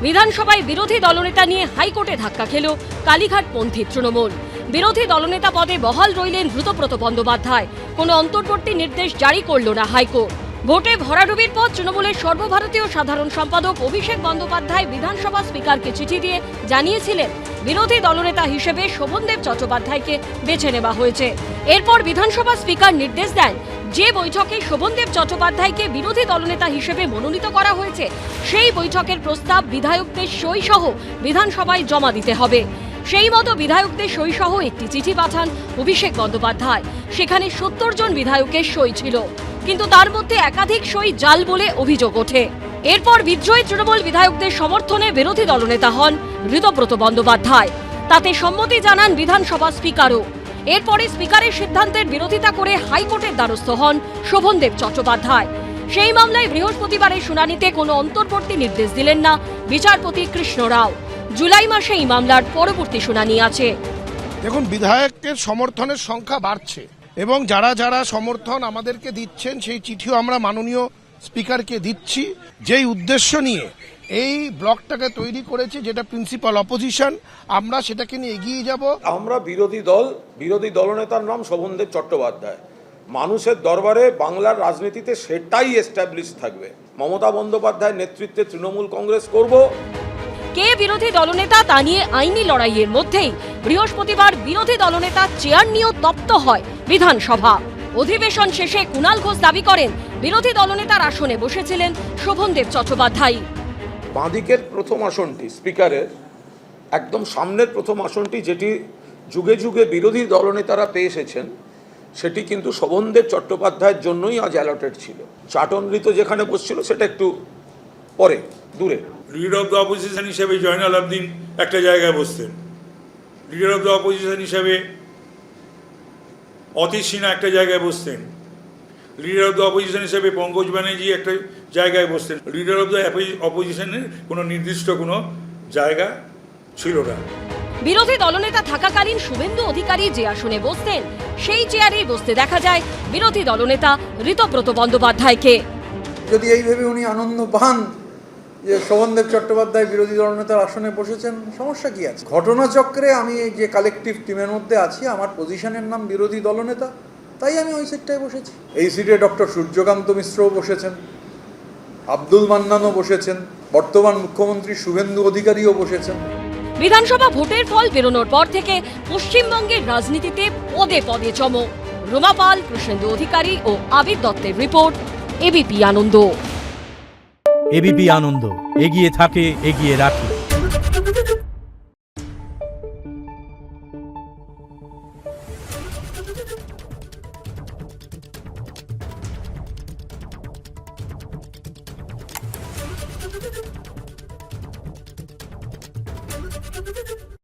বিধানসভায় বিরোধী দলনেতা নিয়ে হাইকোর্টে ধাক্কা খেল কালীঘাটপন্থী তৃণমূল। বিরোধী দলনেতা পদে বহাল রইলেন ঋতব্রত বন্দ্যোপাধ্যায়। কোনো অন্তর্বর্তী নির্দেশ জারি করল না হাইকোর্ট। ভোটে ভরাডুবির পর তৃণমূলের সর্বভারতীয় সাধারণ সম্পাদক অভিষেক বন্দ্যোপাধ্যায় বিধানসভা স্পিকারকে চিঠি দিয়ে জানিয়েছিলেন বিরোধী দলনেতা হিসেবে শোভনদেব চট্টোপাধ্যায়কে বেছে নেওয়া হয়েছে। এরপর বিধানসভা স্পিকার নির্দেশ দেন, যে বৈঠকে শোভনদেব চট্টোপাধ্যায়কে বিরোধী দলনেতা হিসেবে মনোনীত করা হয়েছে সেই বৈঠকের প্রস্তাব বিধায়কদের সই সহ বিধানসভায় জমা দিতে হবে। সেই মতো বিধায়কদের সই সহ একটি চিঠি পাঠান অভিষেক বন্দ্যোপাধ্যায়। সেখানে ৭০ জন বিধায়কের সই ছিল, কিন্তু তার মধ্যে একাধিক সই জাল বলে অভিযোগ ওঠে। এরপর বিদ্রোহী তৃণমূল বিধায়কদের সমর্থনে বিরোধী দলনেতা হন ঋতব্রত বন্দ্যোপাধ্যায়। তাতে সম্মতি জানান বিধানসভা স্পিকারও। এরপরে স্পিকারের সিদ্ধান্তের বিরোধিতা করে হাইকোর্টের দ্বারস্থ হন শোভনদেব চট্টোপাধ্যায়। সেই মামলায় বৃহস্পতিবারের শুনানিতে কোনো অন্তর্বর্তী নির্দেশ দিলেন না বিচারপতি কৃষ্ণ রাও। জুলাই মাসে এই মামলার পরবর্তী শুনানি আছে। দেখুন, বিধায়কের সমর্থনের সংখ্যা বাড়ছে এবং যারা যারা সমর্থন আমাদেরকে দিচ্ছেন সেই চিঠিও আমরা মাননীয় স্পিকারকে দিচ্ছি। যেই উদ্দেশ্য নিয়ে এই ব্লকটাকে তৈরি করেছে, যেটা প্রিন্সিপাল অপোজিশন, আমরা সেটাকে নিয়ে এগিয়ে যাব। আমরা বিরোধী দলনেতার নাম শোভনদেব চট্টোপাধ্যায়। মানুষের দরবারে বাংলার রাজনীতিতে সেটাই এস্টাবলিশ থাকবে। মমতা বন্দ্যোপাধ্যায়ের নেতৃত্বে তৃণমূল কংগ্রেস করব। কে বিরোধী দলনেতা তা নিয়ে আইনি লড়াইয়ের মধ্যেই বৃহস্পতিবার বিরোধী দলনেতার চেয়ার নিয়েও তপ্ত হয় বিধানসভা। অধিবেশন শেষে কুণাল ঘোষ দাবি করেন বিরোধী দলনেতার আসনে বসেছিলেন শোভনদেব চট্টোপাধ্যায়। বাঁদিকের প্রথম আসনটি, স্পিকারের একদম সামনের প্রথম আসনটি, যেটি যুগে যুগে বিরোধী দলনেতারা পেয়ে এসেছেন, সেটি কিন্তু শোভনদেব চট্টোপাধ্যায়ের জন্যই আজ অ্যালটেড ছিল। চাটনৃত যেখানে বসছিল সেটা একটু পরে, দূরে। লিডার অফ দ্য অপোজিশন হিসেবে জয়নাল আবদিন একটা জায়গায় বসতেন, লিডার অফ দ্য অপোজিশন হিসেবে অতীশ সিনহা একটা জায়গায় বসতেন, লিডার অফ দ্য অপোজিশন হিসেবে পঙ্কজ ব্যানার্জি একটা জায়গায় বসতেন। লিডার অফ দ্য অপোজিশনের কোনো নির্দিষ্ট কোনো জায়গা ছিল না। বিরোধী দলনেতা থাকাকালীন শুভেন্দু অধিকারী যে আসনে বসতেন সেই চেয়ারেই বসতে দেখা যায় বিরোধী দলনেতা ঋতব্রত বন্দ্যোপাধ্যায়কে। যদি এই ভেবে উনি আনন্দ পান যে শোভনদেব চট্টোপাধ্যায় বিরোধী দলনেতার আসনে বসেছেন, সমস্যা কি আছে? ঘটনাচক্রে আমি যে কালেকটিভ টিমের মধ্যে আছি, আমার পজিশনের নাম বিরোধী দলনেতা, তাই আমি ওই সিটটায় বসেছি। এই সিটে ডক্টর সূর্যকান্ত মিশ্রও বসেছেন, আব্দুল মান্নানও বসেছেন, বর্তমান মুখ্যমন্ত্রী শুভেন্দু অধিকারীও বসেছেন। বিধানসভা ভোটের ফল বেরোনোর পর থেকে পশ্চিমবঙ্গের রাজনীতিতে পদে পদে চমক। রোমা পাল, কৃষ্ণেন্দু অধিকারী ও আবির দত্তের রিপোর্ট, এবিপি আনন্দ। এবিপি আনন্দ, এগিয়ে থাকে, এগিয়ে রাখে। Thank you.